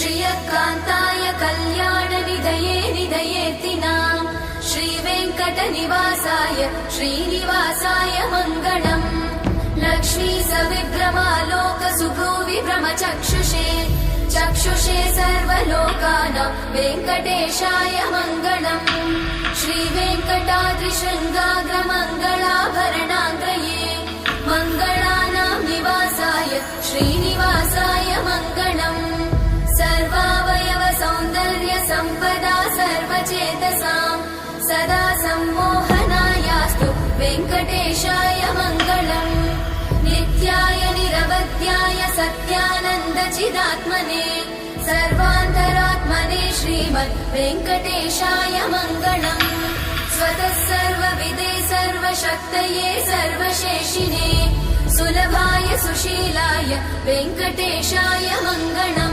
श्रियकान्ताय कल्याणनिधये निधयेतिनाम् श्रीवेङ्कटनिवासाय श्रीनिवासाय मङ्गलम्। लक्ष्मी सविभ्रमालोकसुभ्रूविभ्रमचक्षुषे चक्षुषे सर्वलोकानां वेङ्कटेशाय मङ्गलम्। श्रीवेङ्कटाद्रिशृङ्गाग्रमङ्गलाभरणाङ्ग्रये मङ्गलानां निवासाय श्रीनिवासाय मङ्गलम्। सर्वावयव सौन्दर्य सम्पदा सर्वचेतसां सदा सम्मोहनायास्तु वेङ्कटेशाय मङ्गलम्। नित्याय निरवध्याय सत्यानन्दचिदात्मने सर्वान्तरात्मने श्रीमद् वेङ्कटेशाय मङ्गलम्। स्वतः सर्वविदे सर्वशक्तये सर्वशेषिने सुलभाय सुशीलाय वेङ्कटेशाय मङ्गलम्।